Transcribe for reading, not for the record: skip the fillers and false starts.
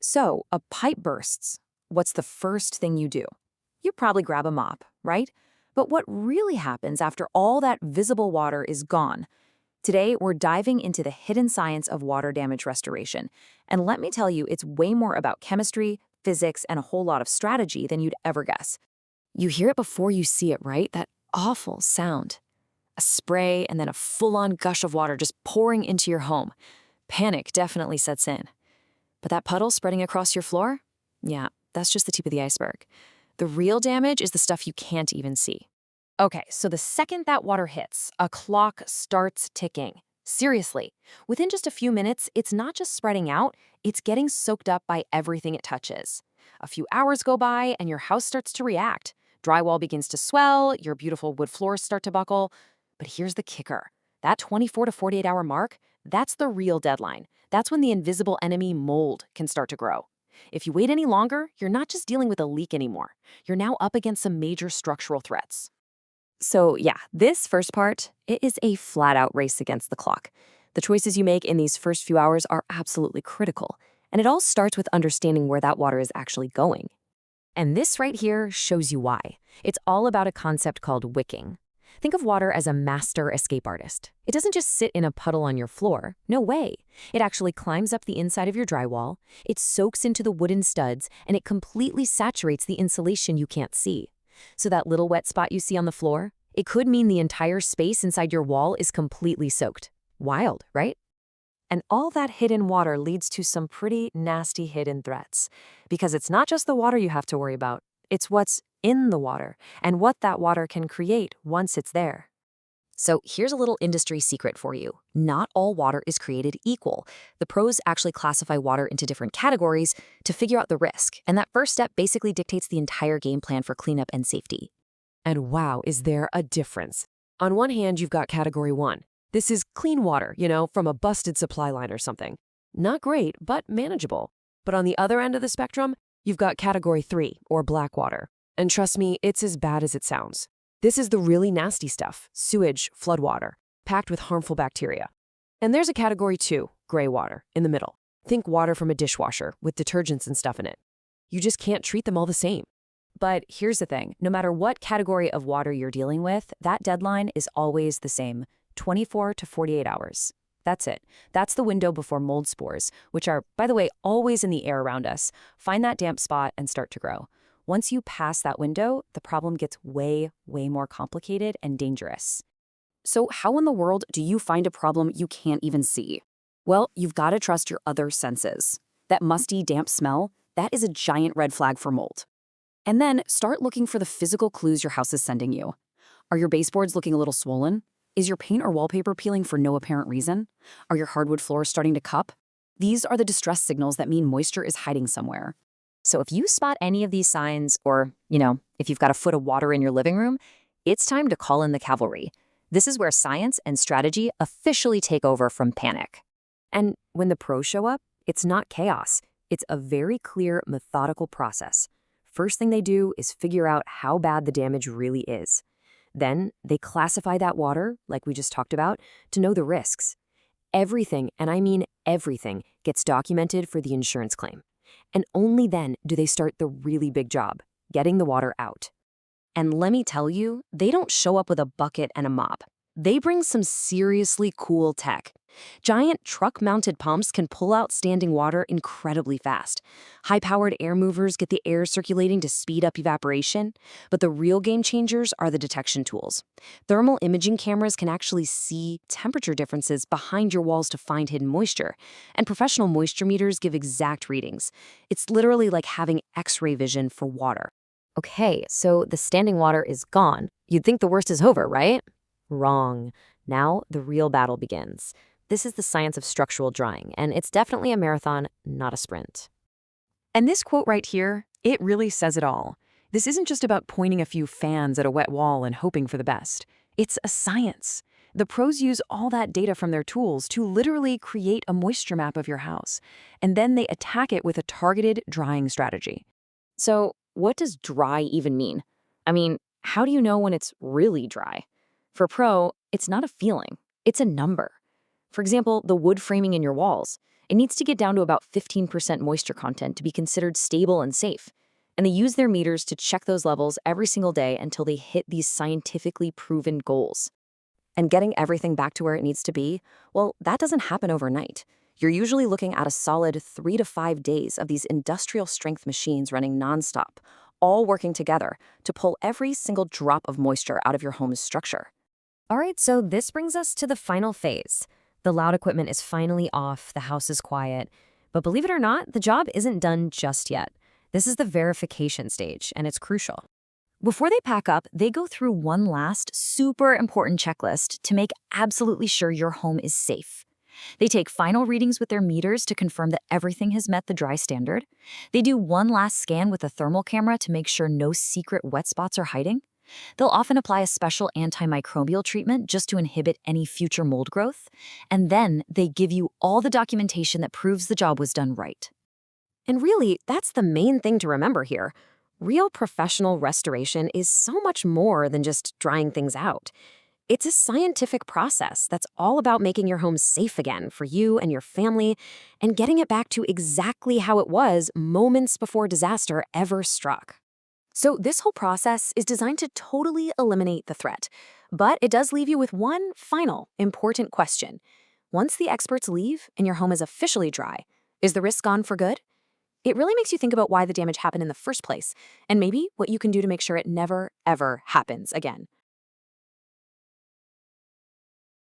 So, a pipe bursts. What's the first thing you do? You probably grab a mop, right? But what really happens after all that visible water is gone? Today, we're diving into the hidden science of water damage restoration. And let me tell you, it's way more about chemistry, physics, and a whole lot of strategy than you'd ever guess. You hear it before you see it, right? That awful sound. A spray and then a full-on gush of water just pouring into your home. Panic definitely sets in. But that puddle spreading across your floor? Yeah, that's just the tip of the iceberg. The real damage is the stuff you can't even see. Okay, so the second that water hits, a clock starts ticking. Seriously, within just a few minutes, it's not just spreading out, it's getting soaked up by everything it touches. A few hours go by and your house starts to react. Drywall begins to swell, your beautiful wood floors start to buckle. But here's the kicker. That 24 to 48 hour mark, that's the real deadline. That's when the invisible enemy mold can start to grow. If you wait any longer, you're not just dealing with a leak anymore. You're now up against some major structural threats. So yeah, this first part, it is a flat-out race against the clock. The choices you make in these first few hours are absolutely critical, and it all starts with understanding where that water is actually going. And this right here shows you why. It's all about a concept called wicking. Think of water as a master escape artist. It doesn't just sit in a puddle on your floor. No way. It actually climbs up the inside of your drywall, it soaks into the wooden studs, and it completely saturates the insulation you can't see. So that little wet spot you see on the floor, it could mean the entire space inside your wall is completely soaked. Wild, right? And all that hidden water leads to some pretty nasty hidden threats. Because it's not just the water you have to worry about, it's what's in the water and what that water can create once it's there. So here's a little industry secret for you. Not all water is created equal. The pros actually classify water into different categories to figure out the risk, and that first step basically dictates the entire game plan for cleanup and safety. And wow, is there a difference? On one hand, you've got Category 1. This is clean water, from a busted supply line or something. Not great, but manageable. But on the other end of the spectrum, you've got Category 3, or black water. And trust me, it's as bad as it sounds. This is the really nasty stuff, sewage, floodwater, packed with harmful bacteria. And there's a Category 2, gray water, in the middle. Think water from a dishwasher with detergents and stuff in it. You just can't treat them all the same. But here's the thing. No matter what category of water you're dealing with, that deadline is always the same, 24 to 48 hours. That's it. That's the window before mold spores, which are, by the way, always in the air around us, find that damp spot and start to grow. Once you pass that window, the problem gets way, way more complicated and dangerous. So how in the world do you find a problem you can't even see? Well, you've got to trust your other senses. That musty, damp smell, that is a giant red flag for mold. And then start looking for the physical clues your house is sending you. Are your baseboards looking a little swollen? Is your paint or wallpaper peeling for no apparent reason? Are your hardwood floors starting to cup? These are the distress signals that mean moisture is hiding somewhere. So if you spot any of these signs, or, if you've got a foot of water in your living room, it's time to call in the cavalry. This is where science and strategy officially take over from panic. And when the pros show up, it's not chaos. It's a very clear, methodical process. First thing they do is figure out how bad the damage really is. Then they classify that water, like we just talked about, to know the risks. Everything, and I mean everything, gets documented for the insurance claim. And only then do they start the really big job, getting the water out. And let me tell you, they don't show up with a bucket and a mop. They bring some seriously cool tech. Giant truck-mounted pumps can pull out standing water incredibly fast. High-powered air movers get the air circulating to speed up evaporation. But the real game changers are the detection tools. Thermal imaging cameras can actually see temperature differences behind your walls to find hidden moisture. And professional moisture meters give exact readings. It's literally like having X-ray vision for water. Okay, so the standing water is gone. You'd think the worst is over, right? Wrong. Now the real battle begins. This is the science of structural drying, and it's definitely a marathon, not a sprint. And this quote right here, it really says it all. This isn't just about pointing a few fans at a wet wall and hoping for the best. It's a science. The pros use all that data from their tools to literally create a moisture map of your house, and then they attack it with a targeted drying strategy. So what does dry even mean? I mean, how do you know when it's really dry? For a pro, it's not a feeling, it's a number. For example, the wood framing in your walls. It needs to get down to about 15% moisture content to be considered stable and safe. And they use their meters to check those levels every single day until they hit these scientifically proven goals. And getting everything back to where it needs to be, well, that doesn't happen overnight. You're usually looking at a solid 3 to 5 days of these industrial strength machines running nonstop, all working together to pull every single drop of moisture out of your home's structure. All right, so this brings us to the final phase. The loud equipment is finally off, the house is quiet. But believe it or not, the job isn't done just yet. This is the verification stage, and it's crucial. Before they pack up, they go through one last super important checklist to make absolutely sure your home is safe. They take final readings with their meters to confirm that everything has met the dry standard. They do one last scan with a thermal camera to make sure no secret wet spots are hiding. They'll often apply a special antimicrobial treatment just to inhibit any future mold growth. And then they give you all the documentation that proves the job was done right. And really, that's the main thing to remember here. Real professional restoration is so much more than just drying things out. It's a scientific process that's all about making your home safe again for you and your family and getting it back to exactly how it was moments before disaster ever struck. So this whole process is designed to totally eliminate the threat. But it does leave you with one final important question. Once the experts leave and your home is officially dry, is the risk gone for good? It really makes you think about why the damage happened in the first place, and maybe what you can do to make sure it never, ever happens again.